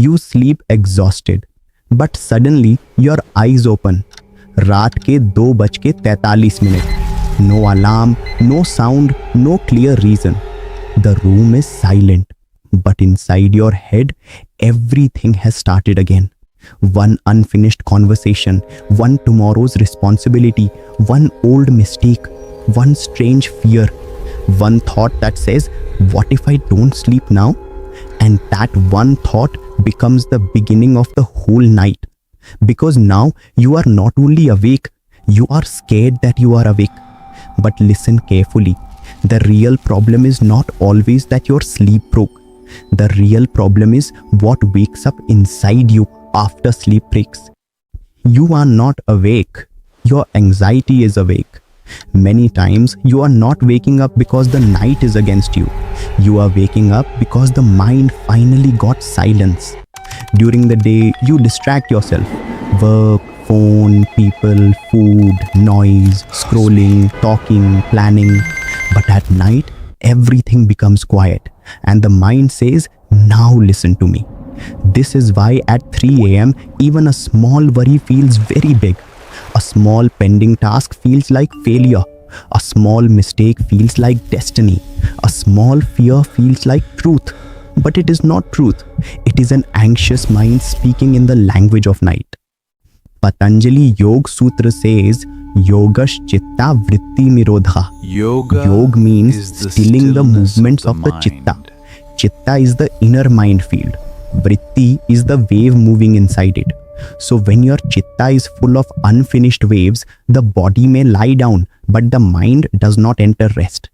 You sleep exhausted, but suddenly your eyes open. रात के 2:43 No alarm, no sound, no clear reason. The room is silent, but inside your head, everything has started again. One unfinished conversation, one tomorrow's responsibility, one old mistake, one strange fear, one thought that says, what if I don't sleep now? And that one thought becomes the beginning of the whole night. Because now you are not only awake, you are scared that you are awake. But listen carefully. The real problem is not always that your sleep broke. The real problem is what wakes up inside you after sleep breaks. You are not awake. Your anxiety is awake. Many times you are not waking up because the night is against you. You are waking up because the mind finally got silence. During the day, you distract yourself. Work, phone, people, food, noise, scrolling, talking, planning. But at night, everything becomes quiet and the mind says, now listen to me. This is why at 3 a.m. even a small worry feels very big. A small pending task feels like failure. A small mistake feels like destiny. A small fear feels like truth. But it is not truth. It is an anxious mind speaking in the language of night. Patanjali Yog Sutra says, Yogash chitta vritti mirodha. Yog means stilling the movements of the chitta. Chitta is the inner mind field. Vritti is the wave moving inside it. So when your chitta is full of unfinished waves, the body may lie down, but the mind does not enter rest.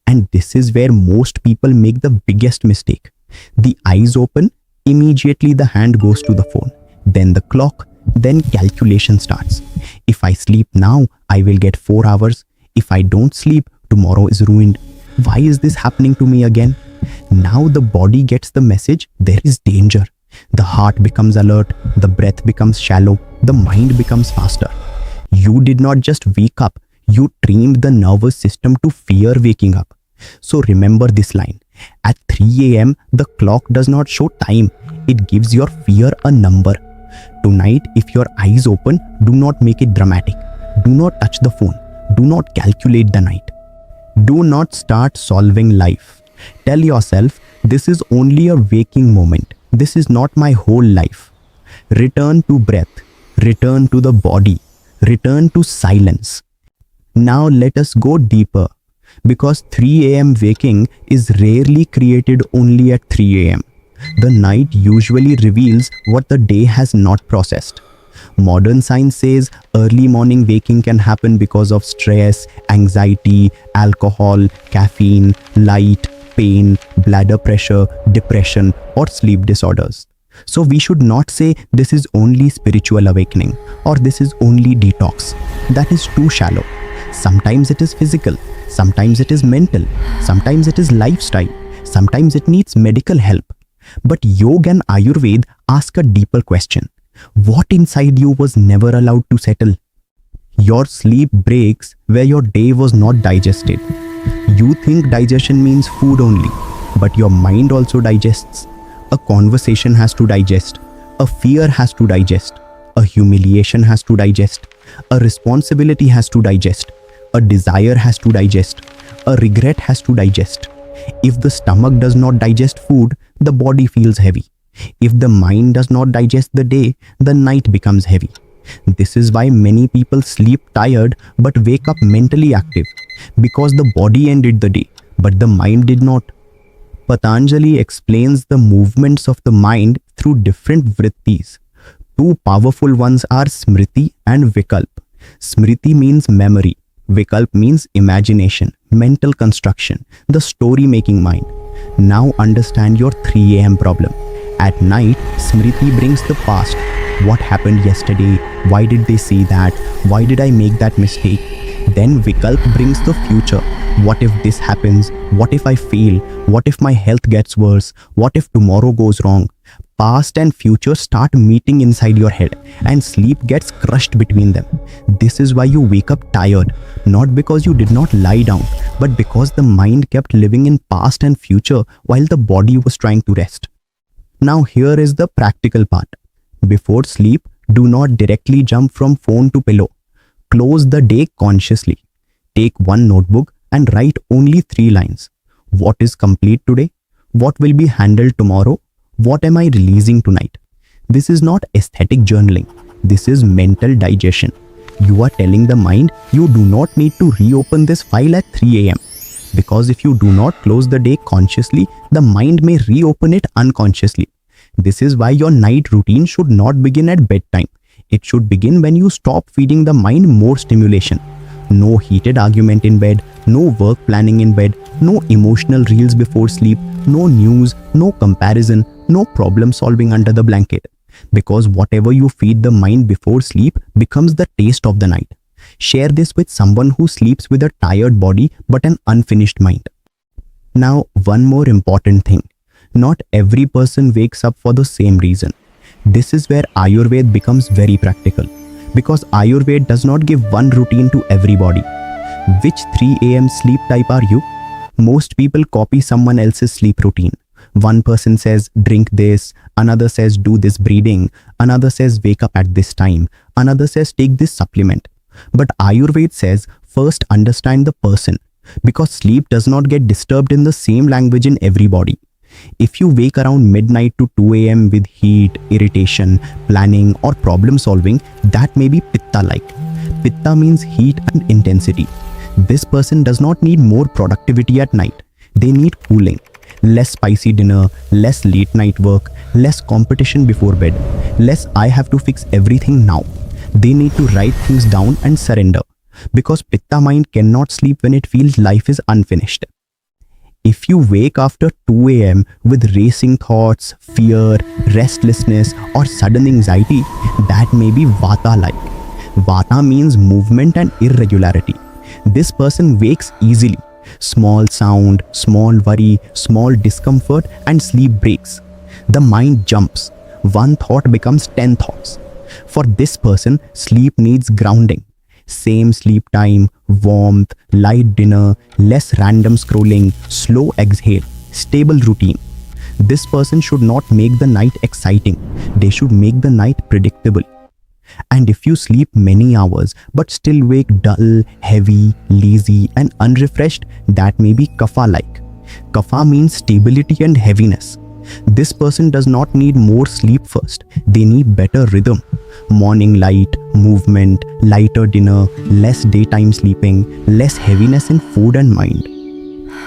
And this is where most people make the biggest mistake. The eyes open, immediately the hand goes to the phone, then the clock, then calculation starts. If I sleep now, I will get 4 hours. If I don't sleep, tomorrow is ruined. Why is this happening to me again? Now the body gets the message, there is danger. The heart becomes alert, the breath becomes shallow, the mind becomes faster. You did not just wake up, you trained the nervous system to fear waking up. So remember this line. At 3 a.m., the clock does not show time, it gives your fear a number. Tonight, if your eyes open, do not make it dramatic. Do not touch the phone. Do not calculate the night. Do not start solving life. Tell yourself, this is only a waking moment. This is not my whole life. Return to breath. Return to the body. Return to silence. Now let us go deeper. Because 3 a.m. waking is rarely created only at 3 a.m. The night usually reveals what the day has not processed. Modern science says early morning waking can happen because of stress, anxiety, alcohol, caffeine, light, pain, bladder pressure, depression, or sleep disorders. So we should not say this is only spiritual awakening or this is only detox. That is too shallow. Sometimes it is physical, sometimes it is mental, sometimes it is lifestyle, sometimes it needs medical help. But Yoga and Ayurved ask a deeper question. What inside you was never allowed to settle? Your sleep breaks where your day was not digested. You think digestion means food only, but your mind also digests. A conversation has to digest. A fear has to digest. A humiliation has to digest. A responsibility has to digest. A desire has to digest. A regret has to digest. If the stomach does not digest food, the body feels heavy. If the mind does not digest the day, the night becomes heavy. This is why many people sleep tired but wake up mentally active. Because the body ended the day, but the mind did not. Patanjali explains the movements of the mind through different vrittis. Two powerful ones are Smriti and Vikalpa. Smriti means memory. Vikalp means imagination, mental construction, the story-making mind. Now understand your 3 a.m. problem. At night, Smriti brings the past. What happened yesterday? Why did they say that? Why did I make that mistake? Then Vikalp brings the future. What if this happens? What if I fail? What if my health gets worse? What if tomorrow goes wrong? Past and future start meeting inside your head and sleep gets crushed between them. This is why you wake up tired, not because you did not lie down, but because the mind kept living in past and future while the body was trying to rest. Now here is the practical part. Before sleep, do not directly jump from phone to pillow. Close the day consciously. Take one notebook and write only 3 lines. What is complete today? What will be handled tomorrow? What am I releasing tonight? This is not aesthetic journaling. This is mental digestion. You are telling the mind you do not need to reopen this file at 3 a.m. Because if you do not close the day consciously, the mind may reopen it unconsciously. This is why your night routine should not begin at bedtime. It should begin when you stop feeding the mind more stimulation. No heated argument in bed, no work planning in bed, no emotional reels before sleep, no news, no comparison, no problem solving under the blanket. Because whatever you feed the mind before sleep becomes the taste of the night. Share this with someone who sleeps with a tired body but an unfinished mind. Now, one more important thing. Not every person wakes up for the same reason. This is where Ayurved becomes very practical. Because Ayurved does not give one routine to everybody. Which 3 a.m. sleep type are you? Most people copy someone else's sleep routine. One person says drink this, another says do this breathing, another says wake up at this time, another says take this supplement. But Ayurved says first understand the person, because sleep does not get disturbed in the same language in everybody. If you wake around midnight to 2 a.m. with heat, irritation, planning or problem solving, that may be Pitta-like. Pitta means heat and intensity. This person does not need more productivity at night. They need cooling. Less spicy dinner, less late night work, less competition before bed, less I have to fix everything now. They need to write things down and surrender. Because Pitta mind cannot sleep when it feels life is unfinished. If you wake after 2 a.m. with racing thoughts, fear, restlessness or sudden anxiety, that may be Vata-like. Vata means movement and irregularity. This person wakes easily. Small sound, small worry, small discomfort and sleep breaks. The mind jumps. One thought becomes 10 thoughts. For this person, sleep needs grounding. Same sleep time, warmth, light dinner, less random scrolling, slow exhale, stable routine. This person should not make the night exciting. They should make the night predictable. And if you sleep many hours but still wake dull, heavy, lazy and unrefreshed, that may be Kapha-like. Kapha means stability and heaviness. This person does not need more sleep first. They need better rhythm. Morning light, movement, lighter dinner, less daytime sleeping, less heaviness in food and mind.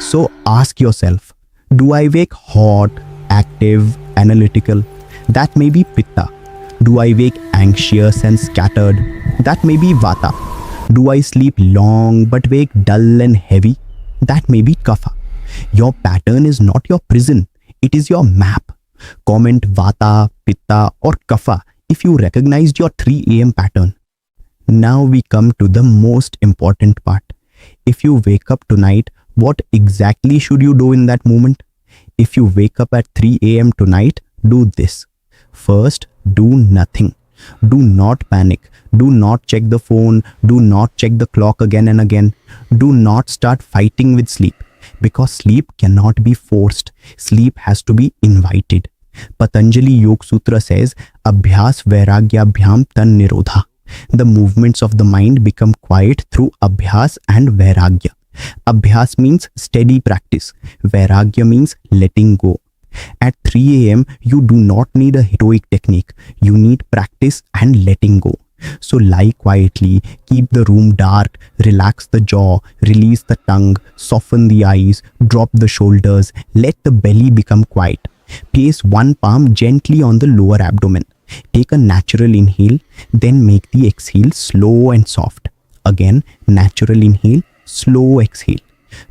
So ask yourself, do I wake hot, active, analytical? That may be Pitta. Do I wake anxious and scattered? That may be Vata. Do I sleep long but wake dull and heavy? That may be Kapha. Your pattern is not your prison. It is your map. Comment Vata, Pitta or Kapha if you recognized your 3 a.m. pattern. Now we come to the most important part. If you wake up tonight, what exactly should you do in that moment? If you wake up at 3 a.m. tonight, do this. First, do nothing. Do not panic. Do not check the phone. Do not check the clock again and again. Do not start fighting with sleep. Because sleep cannot be forced. Sleep has to be invited. Patanjali Yog Sutra says, Abhyas Vairagyabhyam Tan Nirodha. The movements of the mind become quiet through Abhyas and Vairagya. Abhyas means steady practice. Vairagya means letting go. At 3 a.m., you do not need a heroic technique. You need practice and letting go. So lie quietly, keep the room dark, relax the jaw, release the tongue, soften the eyes, drop the shoulders, let the belly become quiet. Place one palm gently on the lower abdomen. Take a natural inhale, then make the exhale slow and soft. Again, natural inhale, slow exhale.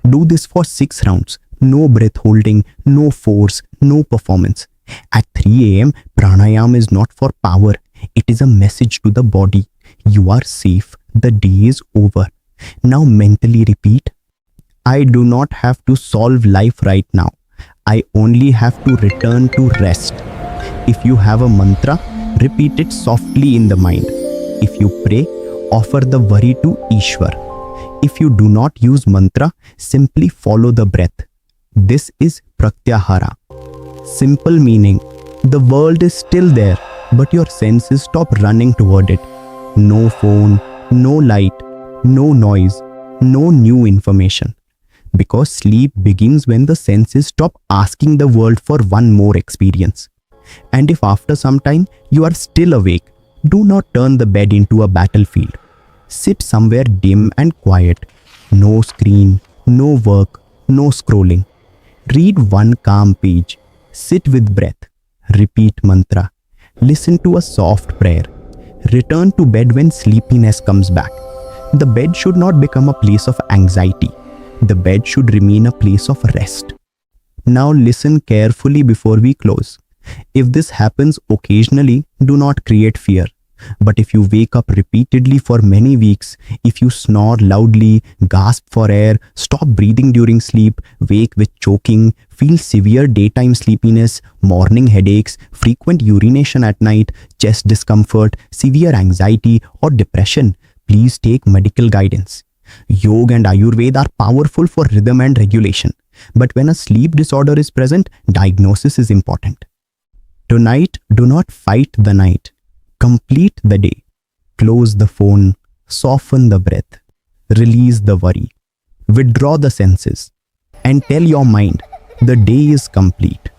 Do this for 6 rounds. No breath holding, no force, no performance. At 3 a.m., pranayam is not for power. It is a message to the body. You are safe. The day is over. Now mentally repeat, I do not have to solve life right now. I only have to return to rest. If you have a mantra, repeat it softly in the mind. If you pray, offer the worry to Ishwar. If you do not use mantra, simply follow the breath. This is Pratyahara. Simple meaning, The world is still there, but your senses stop running toward it. No phone, no light, no noise, no new information. Because sleep begins when the senses stop asking the world for one more experience. And if after some time you are still awake, do not turn the bed into a battlefield. Sit somewhere dim and quiet. No screen, no work, no scrolling. Read one calm page. Sit with breath. Repeat mantra. Listen to a soft prayer. Return to bed when sleepiness comes back. The bed should not become a place of anxiety. The bed should remain a place of rest. Now listen carefully before we close. If this happens occasionally, do not create fear. But if you wake up repeatedly for many weeks, if you snore loudly, gasp for air, stop breathing during sleep, wake with choking, feel severe daytime sleepiness, morning headaches, frequent urination at night, chest discomfort, severe anxiety or depression, please take medical guidance. Yoga and Ayurved are powerful for rhythm and regulation. But when a sleep disorder is present, diagnosis is important. Tonight, do not fight the night. Complete the day. Close the phone. Soften the breath. Release the worry. Withdraw the senses. And tell your mind, the day is complete.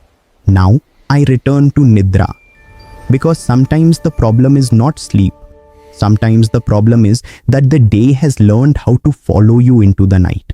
Now, I return to Nidra. Because sometimes the problem is not sleep. Sometimes the problem is that the day has learned how to follow you into the night.